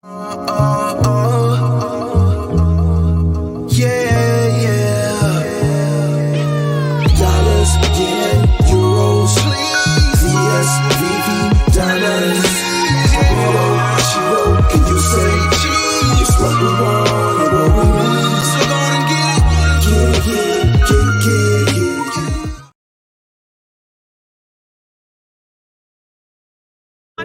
Yeah, yeah. Dollars, yen, euros, VSVV, dollars. Shiro, can you say it's what we want and what we need? So gonna get it.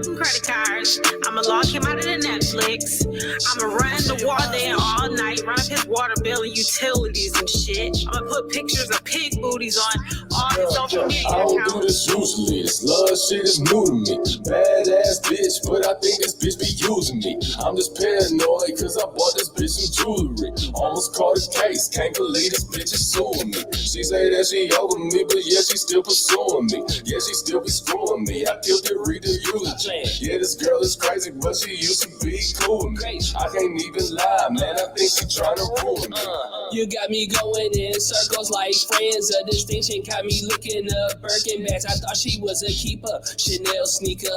Some credit cards. I'ma log him out of the Netflix. I'ma run the water in all night, run up his water bill and utilities and shit. I'ma put pictures of pig booties on all his social media I don't accounts. do this usually. This love shit is new to me. Badass bitch, but I think this bitch be using me. I'm just paranoid cause I bought this bitch some jewelry. Almost caught a case, can't believe this bitch is suing me. She say that she over me, but yeah, she still pursuing me. Yeah, she still be screwing me. I killed it, read the eulogy. Yeah, this girl is crazy, but she used to be cool with me. I can't even lie, man, I think she tryna ruin me. You got me going in circles like friends. A distinction got me looking up Birkin bags. I thought she was a keeper. Chanel sneaker,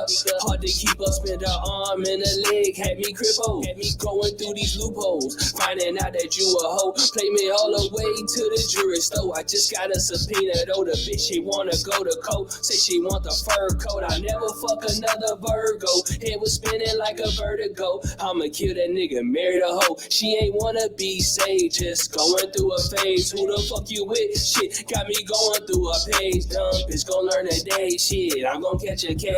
hard to keep up. Spent her arm and a leg, had me crippled. Had me going through these loopholes, finding out that you a hoe. Play me all the way to the jury store. I just got a subpoena, though the bitch she wanna go to court. Say she want the fur coat. I never fuck another Virgo. Head was spinning like a vertigo. I'ma kill that nigga, marry the hoe. She ain't wanna be saved, just going through a phase. Who the fuck you with? Shit, got me going through a page. Dumb bitch gon' learn today. Shit, I'm gon' catch a case.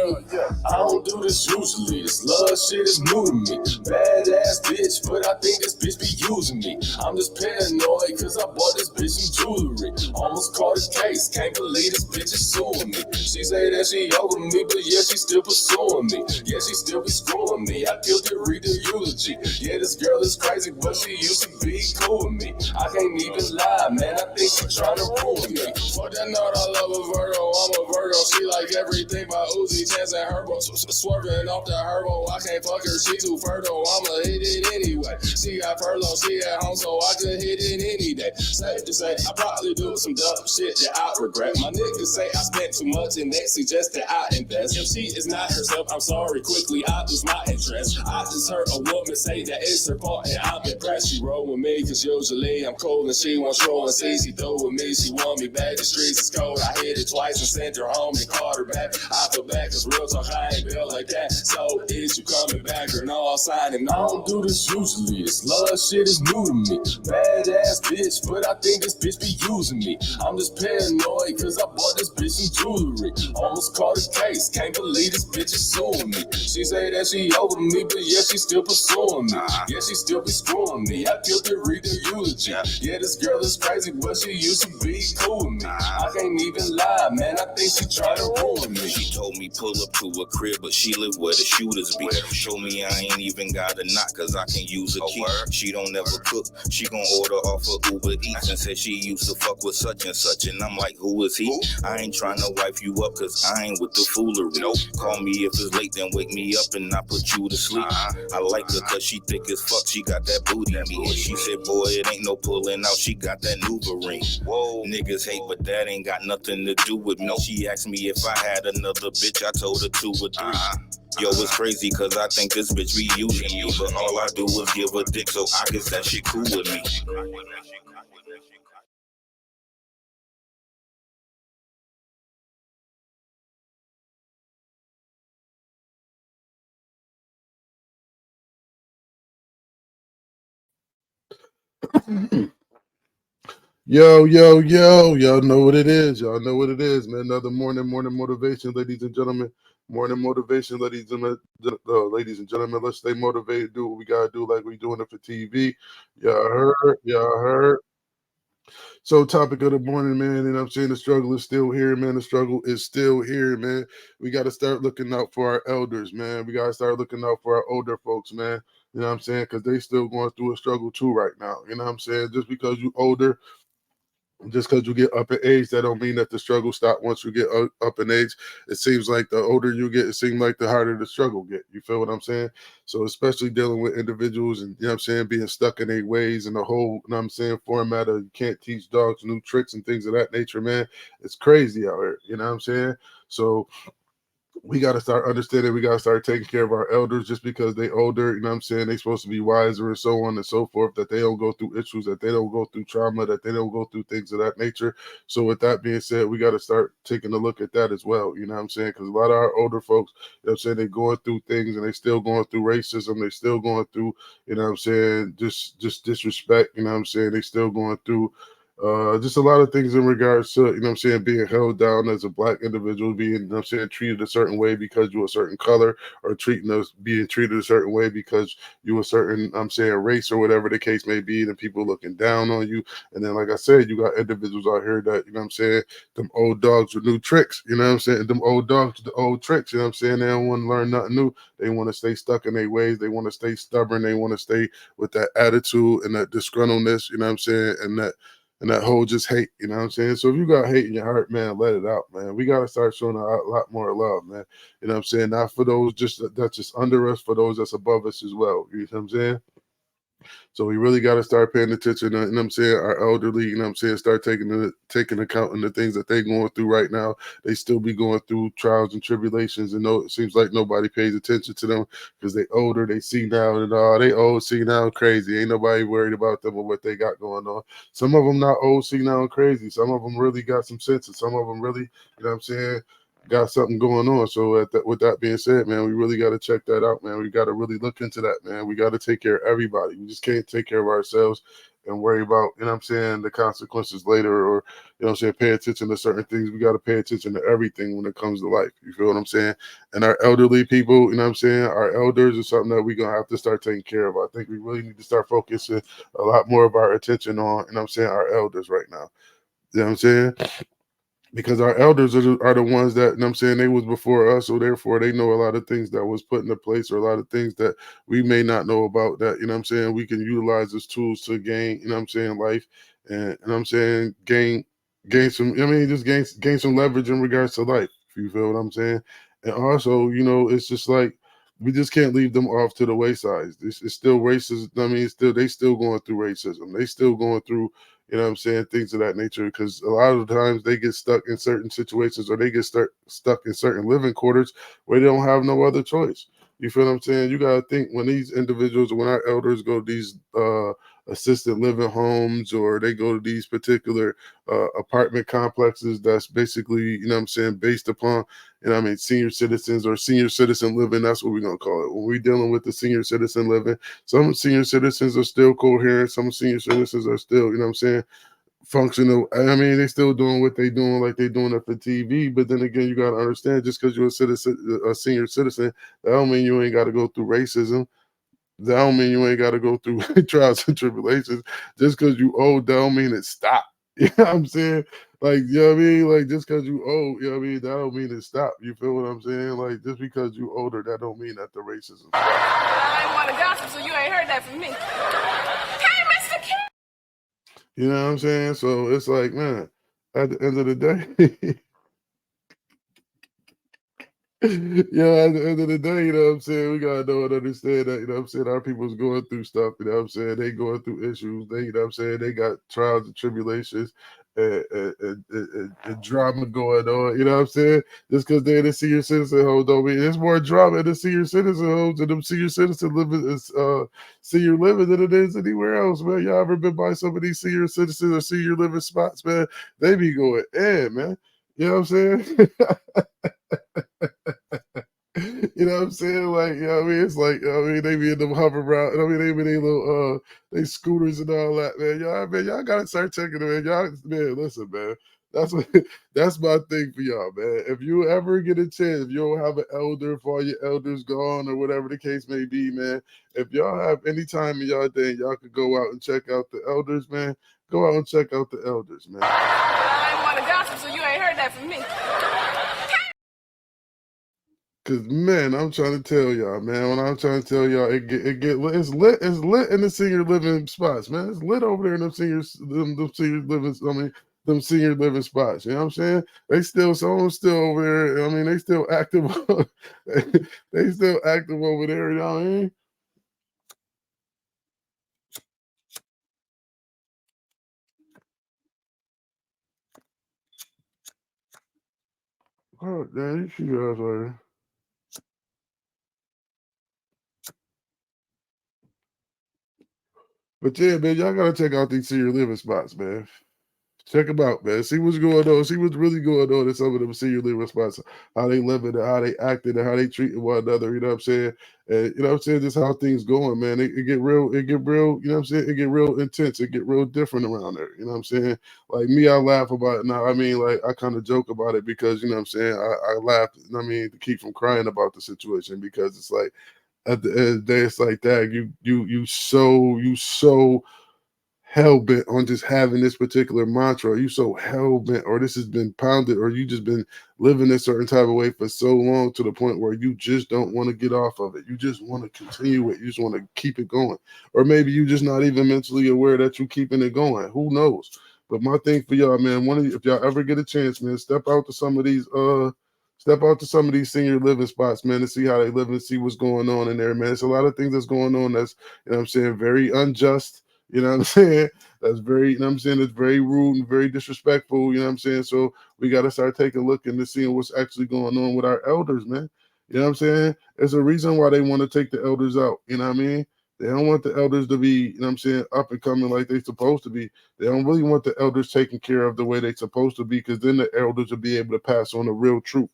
I don't do this usually. This love shit is new to me. Badass bitch, but I think this bitch be using me. I'm just paranoid cause I bought this bitch some jewelry. Almost caught a case, can't believe this bitch is suing me. She say that she over me, but yeah, she still pursuing me. Yeah, she still be screwing me. I killed it, read the eulogy. Yeah, this girl is crazy, but she used to be cool with me. I can't even lie, man, I think she tryna ruin me. For that note, I love a Virgo, I'm a Virgo. She like everything by Uzi, Chance and Herbo. Swerving off the Herbo, I can't fuck her, she too fertile. I'ma hit it anyway. She got furlough, she at home, so I could hit it any day. Safe to say, I probably do some dumb shit that I regret. My niggas say I spent too much and they suggest that I invest. If she is not herself, I'm sorry, quickly I lose my interest. I just heard a woman say that it's her fault and I'm impressed. She roll with me cause usually I'm cool and she wants roll and see. She throw with me, she want me back. The streets is cold, I hit it twice and sent her home and called her back. I feel bad cause real talk, I ain't built like that. So is you coming back or no? I'll sign and I don't do this usually. This love shit is new to me. Badass bitch, but I think this bitch be using me. I'm just paranoid cause I bought this bitch some jewelry. Almost caught a case, can't believe this bitch is suing me. She say that she over me, but yeah, she still pursuing me. Yeah, she still be screwing me. I killed it, read the eulogy. Yeah, this girl is crazy, but she used to be cool with me. I can't even lie, man, I think she tryna ruin me. She told me pull up to a crib, but she live where the shooters be. Show me I ain't even got a knock, cause I can use a key. She don't never cook, she gon' order off of Uber Eats and said she used to fuck with such and such. And I'm like, who is he? I ain't tryna wipe you up, cause I ain't with the foolery. Call me if it's late, then wake me up and I put you to sleep. I like her cause she thick as fuck, she got that booty meat. And she said, boy, it ain't no pulling out, she got that Nuvarine. Whoa, niggas hate, but that ain't got nothing to do with me. She asked me if I had another bitch, I told her 2 or 3. Yo, it's crazy cause I think this bitch be using you, but all I do is give her dick, so I guess that shit cool with me. Yo, y'all know what it is. Y'all know what it is, man. Another morning motivation, ladies and gentlemen. Morning motivation, ladies and gentlemen. Let's stay motivated, do what we gotta do like we doing it for TV. Y'all heard. So topic of the morning, man, and I'm saying the struggle is still here, man. The struggle is still here, man. We got to start looking out for our elders, man. We got to start looking out for our older folks, man. You know what I'm saying? Because they still going through a struggle too right now. You know what I'm saying? Just because you older, just because you get up in age, that don't mean that the struggle stop once you get up in age. It seems like the older you get, it seems like the harder the struggle get. You feel what I'm saying? So especially dealing with individuals and, you know what I'm saying, being stuck in their ways and the whole, you know what I'm saying, format of you can't teach dogs new tricks and things of that nature, man. It's crazy out here. You know what I'm saying? So we got to start understanding, we got to start taking care of our elders. Just because they older, you know what I'm saying, they supposed to be wiser and so on and so forth, that they don't go through issues, that they don't go through trauma, that they don't go through things of that nature. So with that being said, we got to start taking a look at that as well, you know what I'm saying, because a lot of our older folks, you know what I'm saying, they're going through things, and they still going through racism, they still going through, you know what I'm saying, just disrespect, you know what I'm saying, they still going through just a lot of things in regards to, you know what I'm saying, being held down as a black individual, being, you know what I'm saying, treated a certain way because you're a certain color, or being treated a certain way because you're a certain, I'm saying, race, or whatever the case may be, and people looking down on you. And then, like I said, you got individuals out here that, you know what I'm saying, them old dogs with new tricks, you know what I'm saying, them old dogs with the old tricks, you know what I'm saying, they don't want to learn nothing new. They want to stay stuck in their ways. They want to stay stubborn. They want to stay with that attitude and that disgruntledness, you know what I'm saying, and that whole just hate, you know what I'm saying? So if you got hate in your heart, man, let it out, man. We got to start showing a lot more love, man. You know what I'm saying? Not for those that's just under us, for those that's above us as well. You know what I'm saying? So we really got to start paying attention, you know what I'm saying, our elderly, you know what I'm saying, start taking account in the things that they're going through right now. They still be going through trials and tribulations, and it seems like nobody pays attention to them because they older, they see now, and they old, see now, crazy. Ain't nobody worried about them or what they got going on. Some of them not old, see now, and crazy. Some of them really got some sense, and some of them really, you know what I'm saying, got something going on. So with that being said, man, we really got to check that out, man. We got to really look into that, man. We got to take care of everybody. We just can't take care of ourselves and worry about, you know what I'm saying, the consequences later, or, you know what I'm saying, pay attention to certain things. We got to pay attention to everything when it comes to life. You feel what I'm saying? And our elderly people, you know what I'm saying, our elders is something that we're going to have to start taking care of. I think we really need to start focusing a lot more of our attention on, you know what I'm saying, our elders right now. You know what I'm saying? Because our elders are the ones that, you know what I'm saying, they was before us, so therefore they know a lot of things that was put into place, or a lot of things that we may not know about, that, you know what I'm saying, we can utilize as tools to gain, you know what I'm saying, life, and, you know what I'm saying, gain some, I mean, just gain some leverage in regards to life. You feel what I'm saying? And also, you know, it's just like, we just can't leave them off to the wayside. It's still racist. I mean, they still going through racism. They still going through, you know what I'm saying, things of that nature, because a lot of the times they get stuck in certain situations, or they get stuck in certain living quarters where they don't have no other choice. You feel what I'm saying? You got to think, when these individuals, when our elders go to these assisted living homes, or they go to these particular apartment complexes that's basically, you know what I'm saying, based upon, you know what I mean, senior citizens or senior citizen living, that's what we're going to call it. When we're dealing with the senior citizen living, some senior citizens are still coherent. Some senior citizens are still, you know what I'm saying, functional. I mean, they still doing what they doing, like they doing it for TV. But then again, you got to understand, just because you're a senior citizen, that don't mean you ain't got to go through racism. That don't mean you ain't got to go through trials and tribulations. Just because you old, that don't mean it stop. You know what I'm saying? Like, you know what I mean? Like, just because you old, you know what I mean? That don't mean it stop. You feel what I'm saying? Like, just because you older, that don't mean that the racism stop. I ain't want to gossip, so you ain't heard that from me. Hey, Mr. King. You know what I'm saying? So it's like, man, at the end of the day, yeah, at the end of the day, you know what I'm saying, we gotta know and understand that, you know what I'm saying, our people's going through stuff, you know what I'm saying, they going through issues, they, you know what I'm saying, they got trials and tribulations and drama going on, you know what I'm saying? Just because they're in the senior citizen home don't mean there's more drama in the senior citizen homes and them senior citizen living is senior living than it is anywhere else, man. Y'all ever been by some of these senior citizens or senior living spots, man? They be going, man. You know what I'm saying? You know what I'm saying? Like, you know what I mean? It's like, you know what I mean, they be in them hover around, I mean, they be in their little they scooters and all that, man. Y'all gotta start checking them, man. Y'all, man, listen, man. That's what that's my thing for y'all, man. If you ever get a chance, if you don't have an elder, if all your elders gone or whatever the case may be, man. If y'all have any time in y'all day, y'all could go out and check out the elders, man. Go out and check out the elders, man. I ain't want to gossip, so you ain't heard that from me. Cause man, I'm trying to tell y'all, man. When I'm trying to tell y'all, it's lit in the senior living spots, man. It's lit over there in them senior living. I mean, them senior living spots. You know what I'm saying? They still, someone's still over there. I mean, they still active. They still active over there. You know what I mean? Oh, damn, you see guys over there. But yeah, man, y'all gotta check out these senior living spots, man. Check them out, man. See what's going on. See what's really going on in some of them senior living spots. How they living and how they acting and how they treating one another. You know what I'm saying? And you know what I'm saying? Just how things going, man. It get real. It get real. You know what I'm saying? It get real intense. It get real different around there. You know what I'm saying? Like me, I laugh about it now. I mean, like I kind of joke about it because you know what I'm saying. I laugh. I mean, to keep from crying about the situation because it's like at the end of the day, it's like that. You so hell bent on just having this particular mantra, or you so hell bent, or this has been pounded, or you just been living a certain type of way for so long to the point where you just don't want to get off of it. You just want to continue it. You just want to keep it going. Or maybe you just not even mentally aware that you're keeping it going. Who knows? But my thing for y'all, man, if y'all ever get a chance, man, step out to some of these senior living spots, man, to see how they live and see what's going on in there, man. It's a lot of things that's going on that's, you know what I'm saying, very unjust. You know what I'm saying? That's very, you know what I'm saying? It's very rude and very disrespectful. You know what I'm saying? So we got to start taking a look into seeing what's actually going on with our elders, man. You know what I'm saying? There's a reason why they want to take the elders out. You know what I mean? They don't want the elders to be, you know what I'm saying, up and coming like they're supposed to be. They don't really want the elders taken care of the way they're supposed to be, because then the elders will be able to pass on the real truth.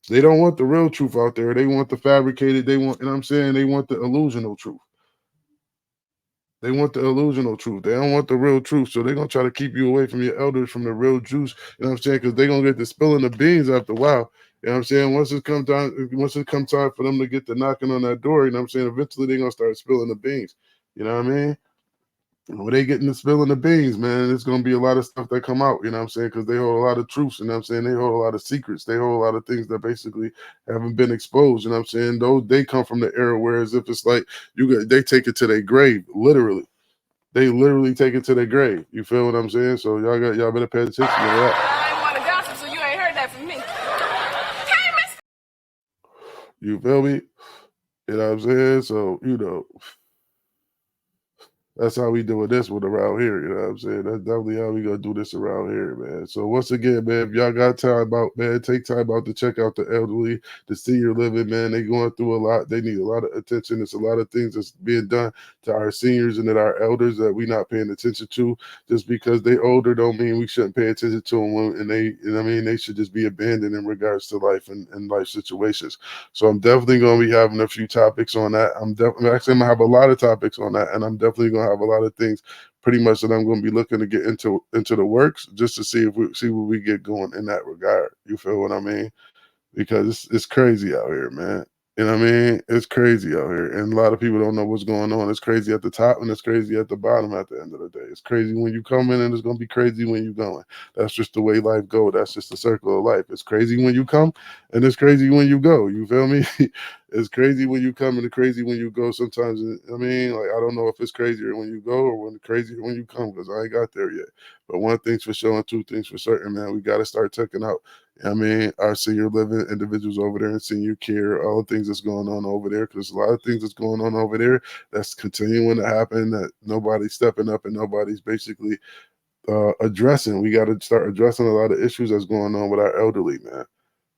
They don't want the real truth out there. They want the fabricated. They want, you know what I'm saying? They want the illusional truth. They want the illusional truth. They don't want the real truth. So they're going to try to keep you away from your elders, from the real juice. You know what I'm saying? Because they're going to get to spilling the beans after a while. You know what I'm saying? Once it comes time for them to get to knocking on that door, you know what I'm saying? Eventually they're going to start spilling the beans. You know what I mean? When they getting to spilling the beans, man, it's going to be a lot of stuff that come out, you know what I'm saying? Because they hold a lot of truths, you know what I'm saying? They hold a lot of secrets. They hold a lot of things that basically haven't been exposed, you know what I'm saying? Those, they come from the era where as if it's like they take it to their grave, literally. They literally take it to their grave. You feel what I'm saying? So y'all better pay attention to that. I ain't want to gossip, so you ain't heard that from me. Hey, Miss. You feel me? You know what I'm saying? So, you know, that's how we doing this one around here. You know what I'm saying? That's definitely how we gonna do this around here, man. So once again, man, if y'all got time out, man, take time out to check out the elderly, the senior living, man. They going through a lot. They need a lot of attention. There's a lot of things that's being done to our seniors and that our elders that we not paying attention to. Just because they older don't mean we shouldn't pay attention to them. And they, you know what I mean, they should just be abandoned in regards to life and life situations. So I'm definitely gonna be having a few topics on that. I'm gonna have a lot of topics on that, and I'm definitely gonna have a lot of things pretty much that I'm going to be looking to get into the works just to see what we get going in that regard. You feel what I mean? Because it's crazy out here, man. You know what I mean? It's crazy out here, and a lot of people don't know what's going on. It's crazy at the top, and it's crazy at the bottom. At the end of the day, it's crazy when you come in, and it's going to be crazy when you're going. That's just the way life goes. That's just the circle of life. It's crazy when you come, and it's crazy when you go. You feel me? It's crazy when you come, and it's crazy when you go. Sometimes, I mean, like I don't know if it's crazier when you go or when it's crazier when you come, because I ain't got there yet. But one thing's for sure, and two things for certain, man. We got to start checking out. I mean, our senior living individuals over there and senior care, all the things that's going on over there, because a lot of things that's going on over there that's continuing to happen that nobody's stepping up and nobody's basically addressing. We got to start addressing a lot of issues that's going on with our elderly, man.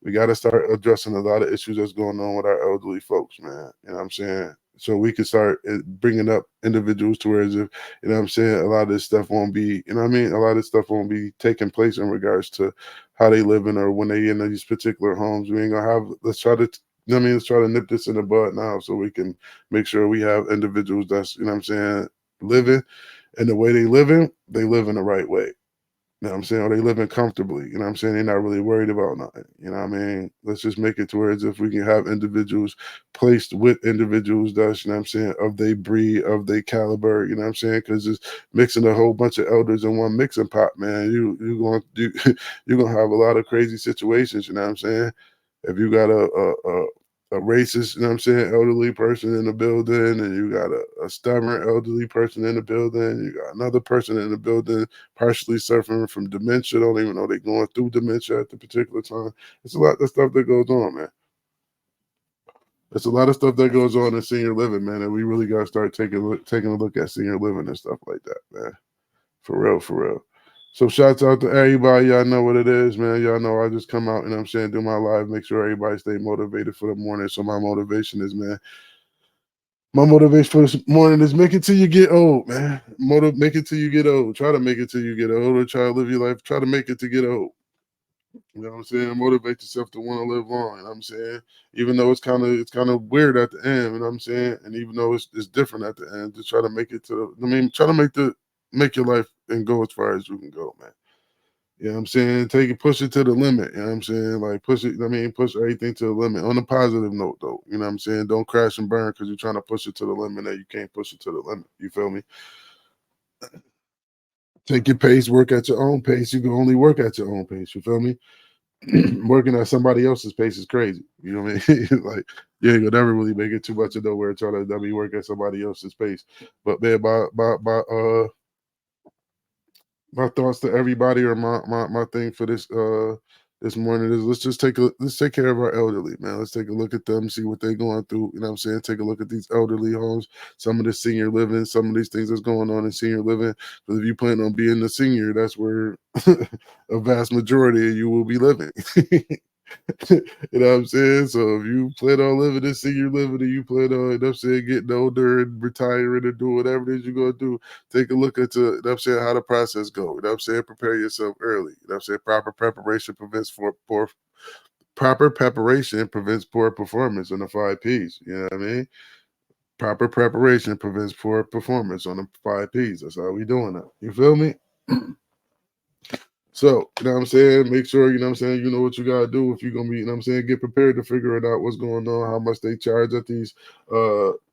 We got to start addressing a lot of issues that's going on with our elderly folks, man. You know what I'm saying? So we can start bringing up individuals to where, as if, you know what I'm saying, a lot of this stuff won't be, you know what I mean? A lot of this stuff won't be taking place in regards to how they living or when they in these particular homes. We ain't going to have, let's try to nip this in the bud now so we can make sure we have individuals that's, you know what I'm saying, living, and the way they live in the right way. You know what I'm saying? Or they living comfortably. You know what I'm saying? They're not really worried about nothing. You know what I mean? Let's just make it to where as if we can have individuals placed with individuals that's, you know what I'm saying, of their breed, of their caliber, you know what I'm saying? Because just mixing a whole bunch of elders in one mixing pot, man, you're gonna have a lot of crazy situations, you know what I'm saying? If you got a racist, you know what I'm saying, elderly person in the building, and you got a stubborn elderly person in the building, you got another person in the building partially suffering from dementia, don't even know they're going through dementia at the particular time. It's a lot of stuff that goes on, man. There's a lot of stuff that goes on in senior living, man, and we really got to start taking a look at senior living and stuff like that, man. For real, for real. So shouts out to everybody. Y'all know what it is, man. Y'all know I just come out, and I'm saying, do my live, make sure everybody stay motivated for the morning. So my motivation is, man, My motivation for this morning is make it till you get old, man. Make it till you get old. Try to make it till you get old, or try to live your life. Try to make it to get old. You know what I'm saying? Motivate yourself to want to live long. You know what I'm saying? Even though it's kind of weird at the end. You know what I'm saying? And even though it's different at the end, just try to make it to. I mean, try to make your life and go as far as you can go, man. You know what I'm saying? Push it to the limit. You know what I'm saying? Like push it. I mean, push everything to the limit. On a positive note, though. You know what I'm saying? Don't crash and burn because you're trying to push it to the limit that you can't push it to the limit. You feel me? Take your pace, work at your own pace. You can only work at your own pace. You feel me? Working at somebody else's pace is crazy. You know what I mean? Like you ain't gonna never really make it too much of nowhere trying to work at somebody else's pace. But man, my thoughts to everybody, or my thing for this morning is let's take care of our elderly, man. Let's take a look at them, see what they're going through. You know what I'm saying? Take a look at these elderly homes, some of the senior living, some of these things that's going on in senior living. Because if you plan on being a senior, that's where a vast majority of you will be living. You know what I'm saying? So if you plan on living this senior living and you plan on, you know what I'm saying, getting older and retiring and do whatever it is you're gonna do, take a look at you know what I'm saying, how the process go. You know what I'm saying? Prepare yourself early. You know what I'm saying? Proper preparation prevents poor performance on the 5 P's. You know what I mean? Proper preparation prevents poor performance on the 5 P's. That's how we doing that. You feel me? So, you know what I'm saying? Make sure, you know what I'm saying, you know what you gotta do if you're gonna be, you know what I'm saying, get prepared to figure it out what's going on, how much they charge at these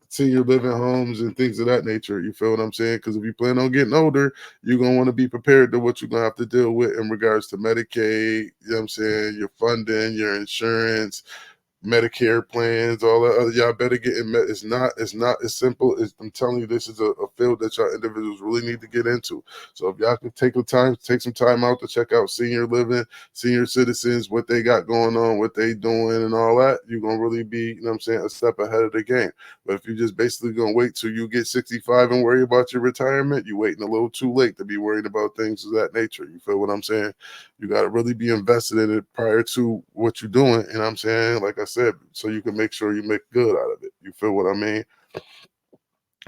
senior living homes and things of that nature. You feel what I'm saying? Because if you plan on getting older, you're gonna want to be prepared to what you're gonna have to deal with in regards to Medicaid, you know what I'm saying, your funding, your insurance, Medicare plans, all that other. Y'all better get in. It's not as simple as I'm telling you. This is a field that y'all individuals really need to get into. So if y'all can take some time out to check out senior living, senior citizens, what they got going on, what they doing, and all that, you're gonna really be, you know what I'm saying, a step ahead of the game. But if you just basically gonna wait till you get 65 and worry about your retirement, you're waiting a little too late to be worried about things of that nature. You feel what I'm saying? You got to really be invested in it prior to what you're doing. And I'm saying, like I said, so you can make sure you make good out of it. You feel what I mean?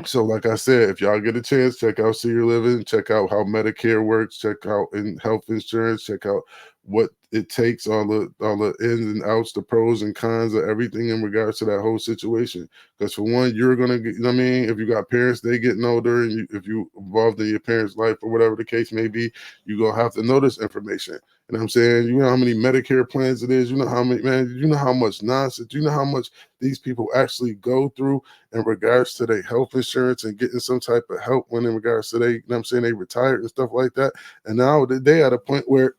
So, like I said, if y'all get a chance, check out senior living, check out how Medicare works, check out health insurance, check out what it takes, all the ins and outs, the pros and cons of everything in regards to that whole situation. Because for one, you're gonna get, you know what I mean, if you got parents, they getting older, and if you involved in your parents' life or whatever the case may be, you're gonna have to know this information. And I'm saying, you know how many Medicare plans it is, you know how many, man, you know how much nonsense, you know how much these people actually go through in regards to their health insurance and getting some type of help when in regards to they, you know what I'm saying, they retired and stuff like that. And now they at a point where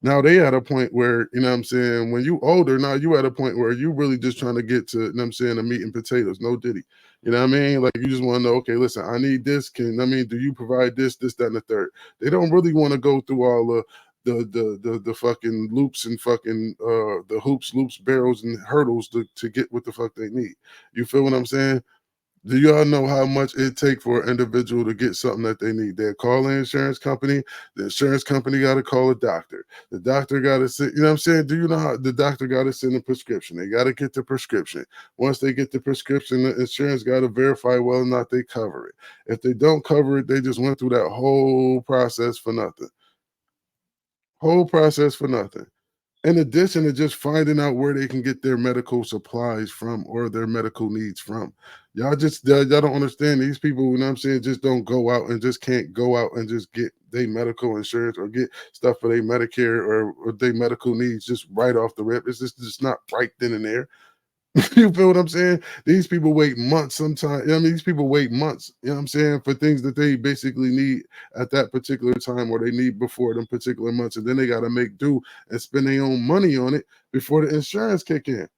now they at a point where, you know what I'm saying, when you older, now you at a point where you really just trying to get to, you know what I'm saying, the meat and potatoes, no diddy. You know what I mean? Like you just want to know, okay, listen, I need this. I mean, do you provide this, that, and the third? They don't really want to go through all the fucking loops and fucking the hoops, loops, barrels, and hurdles to get what the fuck they need. You feel what I'm saying? Do y'all know how much it take for an individual to get something that they need? They call the insurance company. The insurance company got to call a doctor. The doctor got to send, you know what I'm saying? Do you know how the doctor got to send a prescription? They got to get the prescription. Once they get the prescription, the insurance got to verify whether or not they cover it. If they don't cover it, they just went through that whole process for nothing. Whole process for nothing. In addition to just finding out where they can get their medical supplies from or their medical needs from. Y'all don't understand these people, you know what I'm saying, just don't go out and just can't go out and just get their medical insurance or get stuff for their Medicare or their medical needs just right off the rip. It's just not right then and there. You feel what I'm saying? These people wait months sometimes. I mean, these people wait months, you know what I'm saying, for things that they basically need at that particular time or they need before them particular months. And then they got to make do and spend their own money on it before the insurance kick in.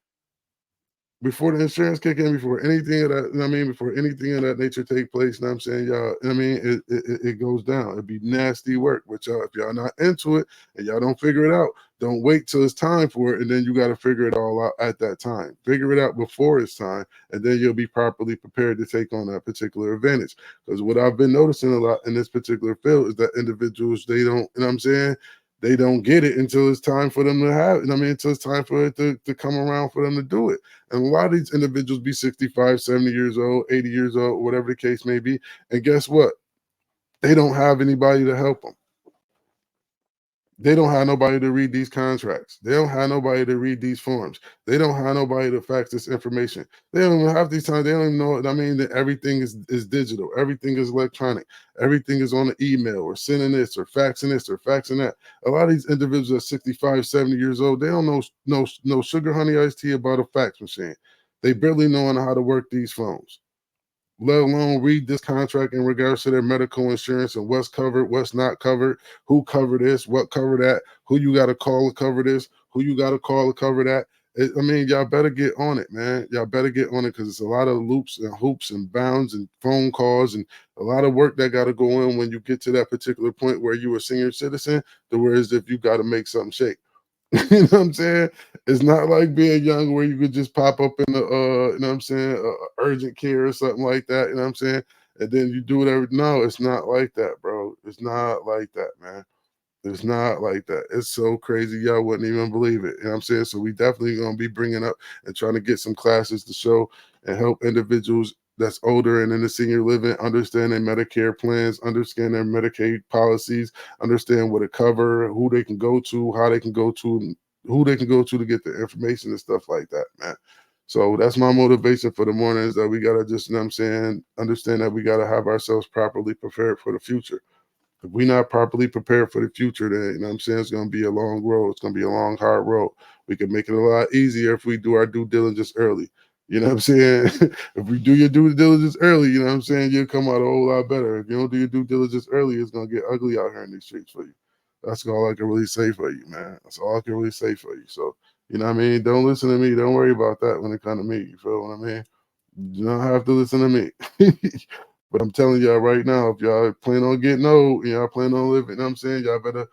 Before the insurance kick in, before anything of that, you know what I mean, before anything of that nature take place, you know what I'm saying, y'all, you know what I mean, it goes down. It'd be nasty work. But y'all, if y'all not into it and y'all don't figure it out, don't wait till it's time for it, and then you got to figure it all out at that time. Figure it out before it's time, and then you'll be properly prepared to take on that particular advantage. Because what I've been noticing a lot in this particular field is that individuals, they don't, you know what I'm saying, they don't get it until it's time for them to have it. I mean, until it's time for it to come around for them to do it. And a lot of these individuals be 65, 70 years old, 80 years old, whatever the case may be. And guess what? They don't have anybody to help them. They don't have nobody to read these contracts. They don't have nobody to read these forms. They don't have nobody to fax this information. They don't even have these times. They don't even know. I mean, that everything is digital. Everything is electronic. Everything is on the email or sending this or faxing that. A lot of these individuals are 65, 70 years old. They don't know no sugar, honey, iced tea about a fax machine. They barely know how to work these phones, let alone read this contract in regards to their medical insurance and what's covered, what's not covered, who covered this, what covered that, who you got to call to cover this, who you got to call to cover that. I mean, y'all better get on it, man. Y'all better get on it because it's a lot of loops and hoops and bounds and phone calls and a lot of work that got to go in when you get to that particular point where you're a senior citizen, to where as if you got to make something shake. You know what I'm saying? It's not like being young where you could just pop up in the, you know what I'm saying, urgent care or something like that, you know what I'm saying? And then you do whatever. No, it's not like that, bro. It's not like that, man. It's not like that. It's so crazy. Y'all wouldn't even believe it. You know what I'm saying? So we definitely going to be bringing up and trying to get some classes to show and help individuals that's older and in the senior living understand their Medicare plans, understand their Medicaid policies, understand what it cover, who they can go to, how they can go to, who they can go to get the information and stuff like that, man. So that's my motivation for the morning, is that we got to just, you know what I'm saying, understand that we got to have ourselves properly prepared for the future. If we're not properly prepared for the future, then, you know what I'm saying, it's going to be a long road. It's going to be a long, hard road. We can make it a lot easier if we do our due diligence early. You know what I'm saying? If we do your due diligence early, you know what I'm saying, you'll come out a whole lot better. If you don't do your due diligence early, it's going to get ugly out here in these streets for you. That's all I can really say for you, man. That's all I can really say for you. So, you know what I mean? Don't listen to me. Don't worry about that when it comes to me. You feel what I mean? You don't have to listen to me. But I'm telling y'all right now, if y'all plan on getting old, y'all plan on living, you know what I'm saying, y'all better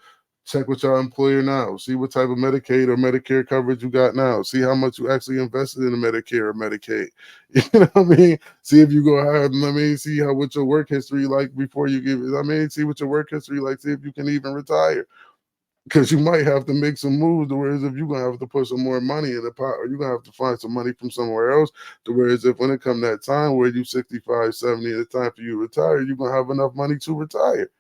check with your employer now. See what type of Medicaid or Medicare coverage you got now. See how much you actually invested in the Medicare or Medicaid. You know what I mean? See if you go higher. I mean, see how what your work history like before you give it. I mean, see what your work history like. See if you can even retire. Because you might have to make some moves, to whereas if you're going to have to put some more money in the pot, or you're going to have to find some money from somewhere else, to whereas if when it comes that time where you're 65, 70, it's time for you to retire, you're going to have enough money to retire.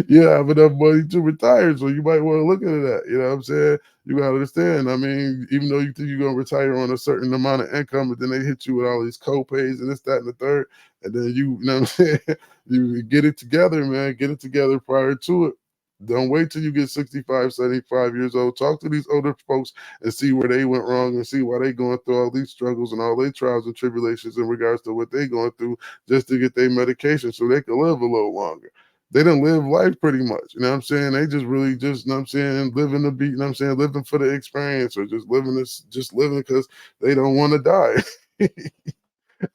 You have enough money to retire, so you might want to look into that. You know what I'm saying? You got to understand. I mean, even though you think you're going to retire on a certain amount of income, but then they hit you with all these co-pays and this, that, and the third, and then you know what I'm saying? You get it together, man. Get it together prior to it. Don't wait till you get 65, 75 years old. Talk to these older folks and see where they went wrong and see why they going through all these struggles and all their trials and tribulations in regards to what they going through just to get their medication so they can live a little longer. They don't live life pretty much. You know what I'm saying? They just really just, you know what I'm saying, living the beat, you know what I'm saying, living for the experience, or just living because they don't want to die.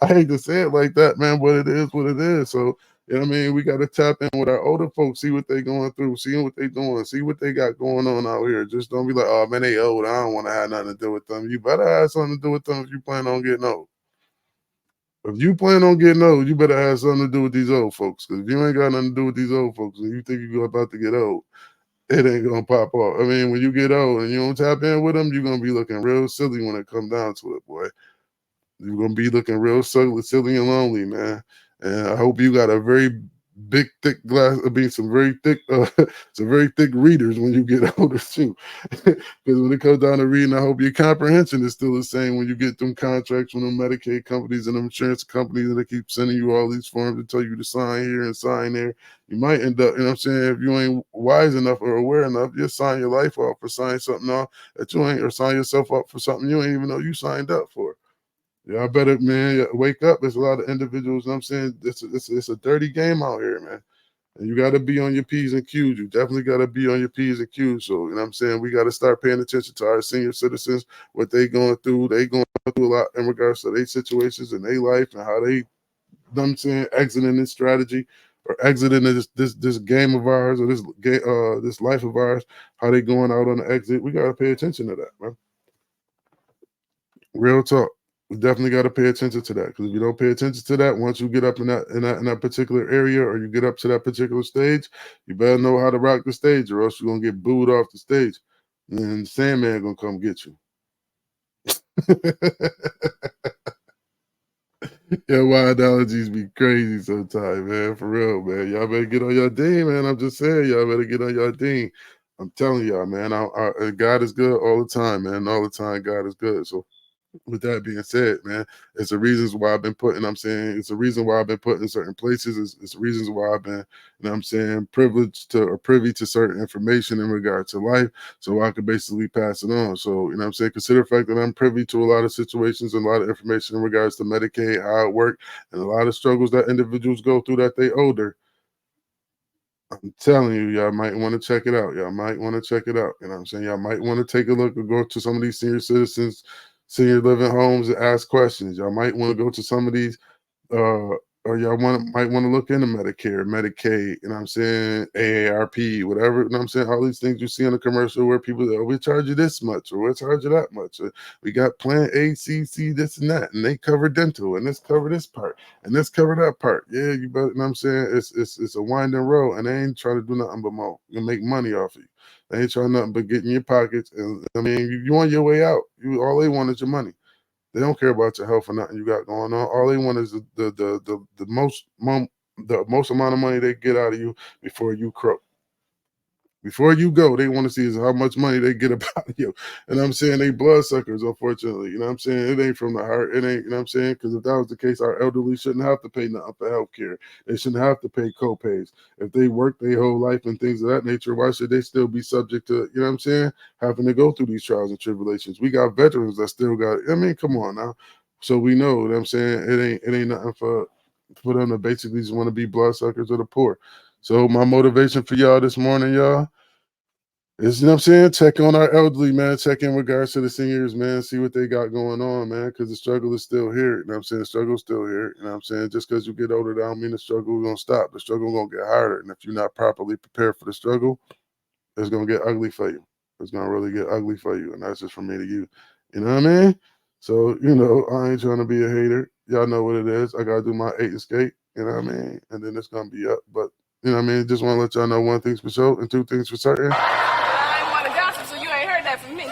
I hate to say it like that, man, but it is what it is. So, you know what I mean? We got to tap in with our older folks, see what they going through, see what they doing, see what they got going on out here. Just don't be like, oh, man, they old. I don't want to have nothing to do with them. You better have something to do with them if you plan on getting old. If you plan on getting old, you better have something to do with these old folks. Because if you ain't got nothing to do with these old folks and you think you're about to get old, it ain't going to pop off. I mean, when you get old and you don't tap in with them, you're going to be looking real silly when it comes down to it, boy. You're going to be looking real silly and lonely, man. And I hope you got a very big, thick glass. I mean, some very thick readers when you get older too. Because when it comes down to reading, I hope your comprehension is still the same when you get them contracts from the Medicaid companies and them insurance companies, and they keep sending you all these forms to tell you to sign here and sign there. You might end up, you know what I'm saying, if you ain't wise enough or aware enough, you'll sign your life off for signing something off that you ain't, or sign yourself up for something you ain't even know you signed up for. Y'all better, man, wake up. There's a lot of individuals, you know what I'm saying, it's a dirty game out here, man. And you got to be on your P's and Q's. You definitely got to be on your P's and Q's. So, you know what I'm saying, we got to start paying attention to our senior citizens, what they going through. They going through a lot in regards to their situations and their life and how they, you know what I'm saying, exiting this strategy or exiting this game of ours, or this life of ours, how they going out on the exit. We got to pay attention to that, man. Real talk. We definitely got to pay attention to that, because if you don't pay attention to that, once you get up in that particular area, or you get up to that particular stage, you better know how to rock the stage, or else you're gonna get booed off the stage, and Sandman gonna come get you. Yeah, my analogies be crazy sometimes, man. For real, man. Y'all better get on your D, man. I'm just saying, y'all better get on your D. I'm telling y'all, man. God is good all the time, man. All the time, God is good. So, with that being said, man, it's the reasons why I've been putting, I'm saying, it's the reason why I've been put in certain places. It's the reasons why I've been, you know what I'm saying, privileged to or privy to certain information in regard to life, so I could basically pass it on. So, you know what I'm saying, consider the fact that I'm privy to a lot of situations and a lot of information in regards to Medicaid, how it works, and a lot of struggles that individuals go through that they older. I'm telling you, y'all might want to check it out. Y'all might want to check it out. You know what I'm saying? Y'all might want to take a look or go to some of these senior citizens, senior living homes and ask questions. Y'all might want to go to some of these or y'all might want to look into Medicare, Medicaid, you know what I'm saying, AARP, whatever, you know what I'm saying, all these things you see in the commercial where people say, oh, we charge you this much, or we'll charge you that much, or we got plan A, C, C, this and that, and they cover dental, and this cover this part, and this cover that part. Yeah, you better, you know what I'm saying, it's a winding road, and they ain't trying to do nothing but more, make money off of you. They ain't trying nothing but get in your pockets, and I mean, you on your way out. All they want is your money. They don't care about your health or nothing you got going on. All they want is the most amount of money they get out of you before you croak. Before you go, they want to see is how much money they get about you. And I'm saying they bloodsuckers, unfortunately. You know what I'm saying? It ain't from the heart. It ain't, you know what I'm saying? Because if that was the case, our elderly shouldn't have to pay nothing for health care. They shouldn't have to pay co-pays. If they work their whole life and things of that nature, why should they still be subject to, you know what I'm saying, having to go through these trials and tribulations? We got veterans that still got, I mean, come on now. So we know, you know what I'm saying, it ain't nothing for them to basically just want to be bloodsuckers or the poor. So my motivation for y'all this morning, y'all, is, you know what I'm saying, check on our elderly, man. Check in regards to the seniors, man. See what they got going on, man, because the struggle is still here. You know what I'm saying? The struggle's still here. You know what I'm saying? Just because you get older, that don't mean the struggle is going to stop. The struggle is going to get harder. And if you're not properly prepared for the struggle, it's going to get ugly for you. It's going to really get ugly for you. And that's just from me to you. You know what I mean? So, you know, I ain't trying to be a hater. Y'all know what it is. I got to do my 8 and skate. You know what I mean? And then it's going to be up. But, you know what I mean? Just want to let y'all know one thing's for sure and two things for certain. I ain't want to gossip, so you ain't heard that from me.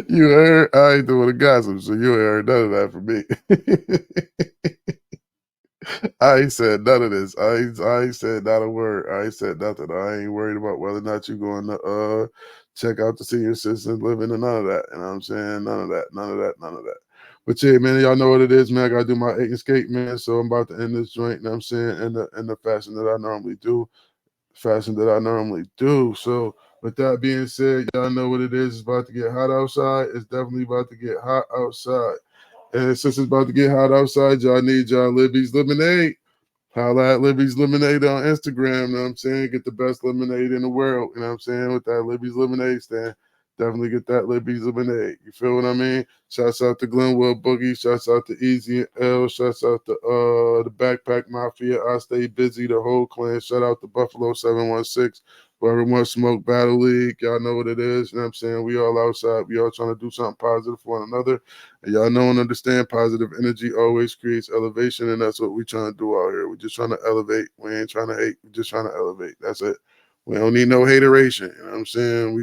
You heard? I ain't doing the gossip, so you ain't heard none of that from me. I ain't said none of this. I ain't said not a word. I ain't said nothing. I ain't worried about whether or not you're going to check out the senior citizens living and none of that. You know what I'm saying? None of that. None of that. None of that. But yeah, man, y'all know what it is, man. I gotta do my 8 and skate, man. So I'm about to end this joint, you know what I'm saying, in the fashion that I normally do. So with that being said, y'all know what it is. It's about to get hot outside. It's definitely about to get hot outside. And since it's about to get hot outside, y'all need y'all Libby's Lemonade. Holla at Libby's Lemonade on Instagram, you know what I'm saying? Get the best lemonade in the world, you know what I'm saying? With that Libby's Lemonade stand. Definitely get that Libby's Lemonade. You feel what I mean? Shouts out to Glenwood Boogie. Shouts out to Easy and L. Shouts out to the Backpack Mafia. I Stay Busy, the whole clan. Shout out to Buffalo 716. Whoever wants Smoke Battle League, y'all know what it is. You know what I'm saying? We all outside. We all trying to do something positive for one another. And y'all know and understand positive energy always creates elevation, and that's what we trying to do out here. We're just trying to elevate. We ain't trying to hate. We're just trying to elevate. That's it. We don't need no hateration. You know what I'm saying?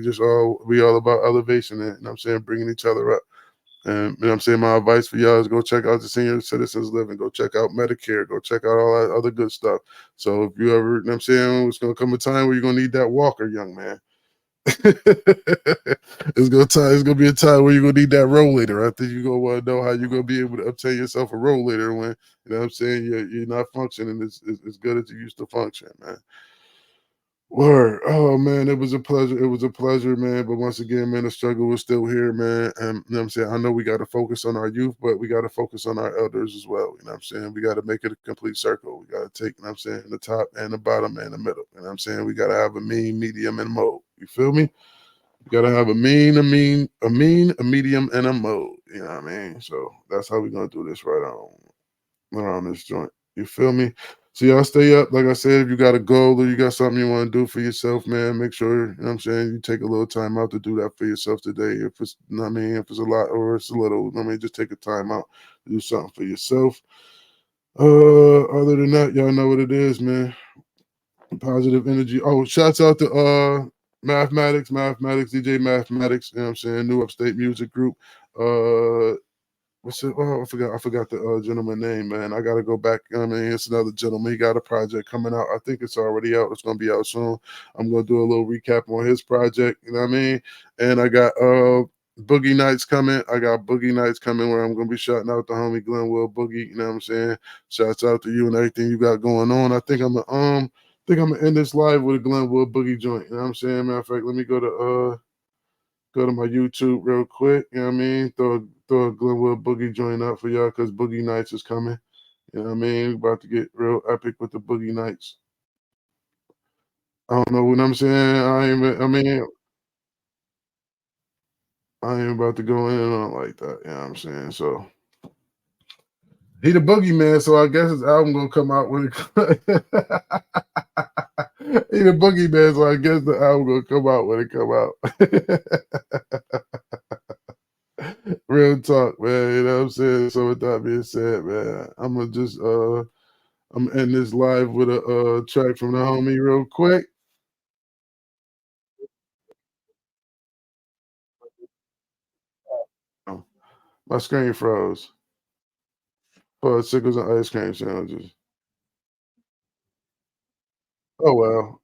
We all about elevation and, you know what I'm saying, bringing each other up. And, you know what I'm saying, my advice for y'all is go check out the Senior Citizens Living. Go check out Medicare. Go check out all that other good stuff. So if you ever, you know what I'm saying, it's going to come a time where you're going to need that walker, young man. It's gonna be a time where you're gonna need that rollator. I think you're gonna want to know how you're gonna be able to obtain yourself a rollator when, you know what I'm saying, you're not functioning as good as you used to function, man. Word. Oh man, it was a pleasure. It was a pleasure, man. But once again, man, the struggle was still here, man. And you know what I'm saying, I know we got to focus on our youth, but we got to focus on our elders as well. You know what I'm saying? We got to make it a complete circle. We got to take, you know what I'm saying, the top and the bottom and the middle. You know what I'm saying? We got to have a mean, medium, and mode. You feel me? You gotta have a mean, a medium, and a mode. You know what I mean? So that's how we're gonna do this right on around this joint. You feel me? So y'all stay up. Like I said, if you got a goal or you got something you want to do for yourself, man, make sure, you know what I'm saying, you take a little time out to do that for yourself today. If it's, you know what I mean, if it's a lot or it's a little, you know what I mean, just take a time out to do something for yourself. Other than that, y'all know what it is, man. Positive energy. Oh, shouts out to Mathematics, DJ Mathematics, you know what I'm saying, New Upstate Music Group. What's it? Oh, I forgot the gentleman name, man. I gotta go back. I mean, it's another gentleman. He got a project coming out. I think it's already out. It's gonna be out soon. I'm gonna do a little recap on his project. You know what I mean? And I got Boogie Nights coming. I got Boogie Nights coming where I'm gonna be shouting out the homie Glenn Boogie. You know what I'm saying? Shouts out to you and everything you got going on. I think I'm gonna end this live with a Glenwood Boogie joint. You know what I'm saying? Matter of fact, let me go to my YouTube real quick. You know what I mean? Throw a Glenwood Boogie joint up for y'all because Boogie Nights is coming. You know what I mean? About to get real epic with the Boogie Nights. I don't know what I'm saying. I ain't about to go in on like that. You know what I'm saying? So he the Boogie Man, so I guess his album gonna come out when it he the Boogie Man, so I guess the album gonna come out when it come out. Real talk, man. You know what I'm saying? So with that being said, man, I'm gonna just I'm end this live with a track from the homie real quick. Oh, my screen froze. For sickles and ice cream sandwiches. Oh well.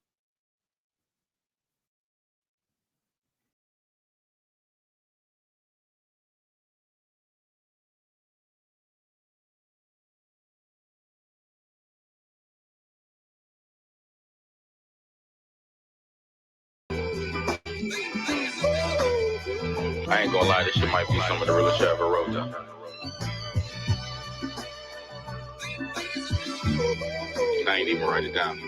I ain't gonna lie, this shit might be some of the realest shit I ever wrote though. I ain't even write it down.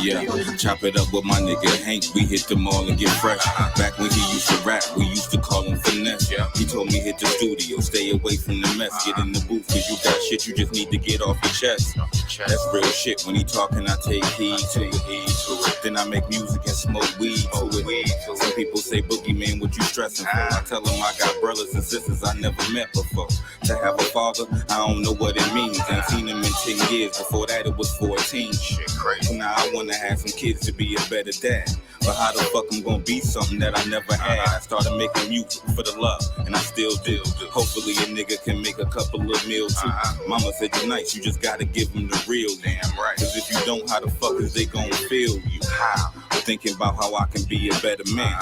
Yeah, chop it up with my nigga Hank. We hit the mall and get fresh. Back when he used to rap, we used to call him finesse. He told me hit the studio, stay away from the mess. Get in the booth, cause you got shit you just need to get off your chest. That's real shit. When he talking, I take heed to it. Then I make music and smoke weed to it. Some people say, Boogie Man, what you stressing for? I tell them I got brothers and sisters I never met before. To have a father, I don't know what it means. Ain't seen him in 10 years. Before that, it was 14. Shit crazy. Now I wanna have some kids to be a better dad. But how the fuck I'm gonna be something that I never had? I started making music for the love, and I still do. Hopefully a nigga can make a couple of meals too. Mama said you're nice, you just gotta give them the real. Damn right. Cause if you don't, how the fuck is they gonna feel you? How? Thinking about how I can be a better man.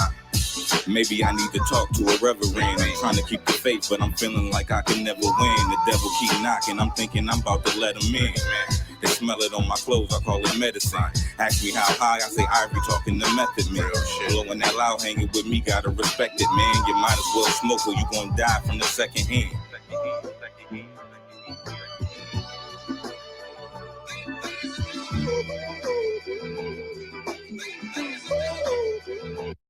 Maybe I need to talk to a reverend. I'm trying to keep the faith, but I'm feeling like I can never win. The devil keep knocking, I'm thinking I'm about to let him in. They smell it on my clothes, I call it medicine. Ask me how high, I say Ivory talking the method, man. Blowing that loud, hanging with me, gotta respect it, man. You might as well smoke or you gonna die from the second hand.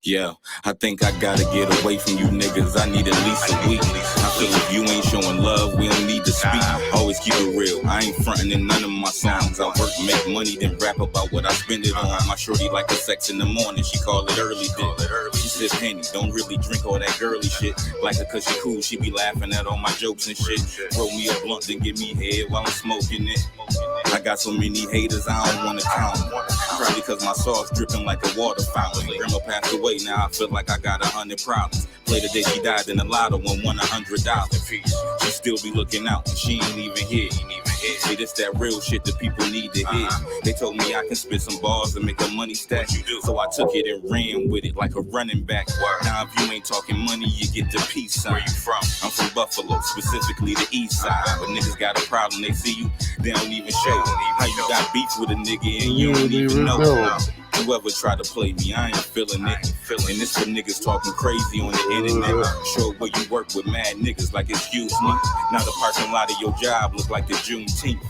Yeah, I think I gotta get away from you niggas. I need at least a week. I feel if you ain't showing love, we don't need to speak. Always keep it real. I ain't frontin' in none of my songs. I work, make money, then rap about what I spend it on. My shorty like the sex in the morning. She call it early dick. She sip Henny, don't really drink all that girly shit. Like her cause she cool, she be laughing at all my jokes and shit. Roll me a blunt, then give me head while I'm smoking it. I got so many haters, I don't wanna count them. Probably cause my sauce dripping like a water fountain. Grandma passed away, now I feel like I got 100 problems. Play the day she died, then the lotto and won $100. She still be looking out, and she ain't even here. See, this that real shit that people need to hear. They told me I can spit some bars and make a money stack. So I took it and ran with it like a running back. Now if you ain't talking money, you get the peace sign. Where you from? I'm from Buffalo, specifically the east side. But niggas got a problem, they see you, they don't even show. How you got beef with a nigga and you don't even know. Whoever try to play me, I ain't feeling it. And this for niggas talking crazy on the internet. Show where you work with mad niggas like excuse me. Now the parking lot of your job look like the Juneteenth.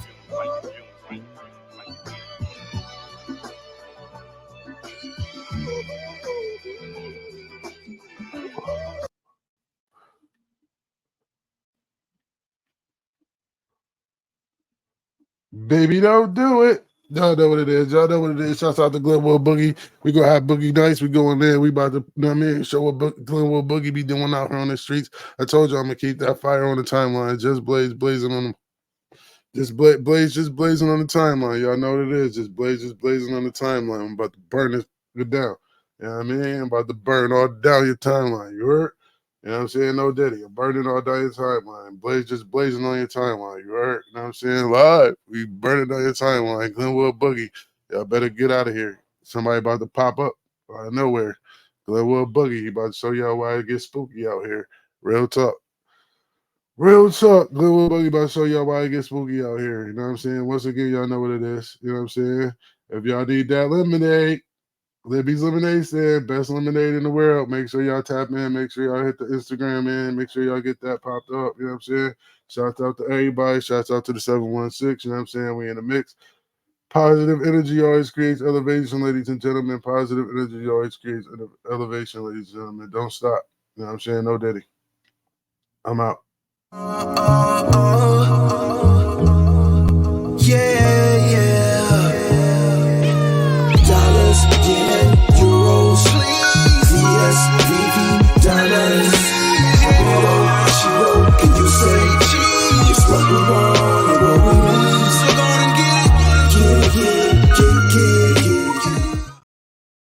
Baby, don't do it. Y'all know what it is. Y'all know what it is. Shouts out to Glenwood Boogie. We gonna have Boogie nights. We going there. We about to, you know what I mean, show what Glenwood Boogie be doing out here on the streets. I told you I'm gonna keep that fire on the timeline. Just blazing on them. Just blazing on the timeline. Y'all know what it is. Just blazing on the timeline. I'm about to burn this down. You know what I mean? I'm about to burn all down your timeline. You heard? You know what I'm saying? No Diddy. I'm burning all down your timeline. Just blazing on your timeline. You heard? You know what I'm saying? Live. We burning on your timeline. Glenwood Boogie. Y'all better get out of here. Somebody about to pop up out of nowhere. Glenwood Boogie. He about to show y'all why it gets spooky out here. Real talk. Real talk. Glenwood Boogie about to show y'all why it gets spooky out here. You know what I'm saying? Once again, y'all know what it is. You know what I'm saying? If y'all need that lemonade, Libby's Lemonade stand, best lemonade in the world. Make sure y'all tap in. Make sure y'all hit the Instagram in. Make sure y'all get that popped up. You know what I'm saying? Shouts out to everybody. Shouts out to the 716. You know what I'm saying? We in the mix. Positive energy always creates elevation, ladies and gentlemen. Positive energy always creates elevation, ladies and gentlemen. Don't stop. You know what I'm saying? No Diddy. I'm out.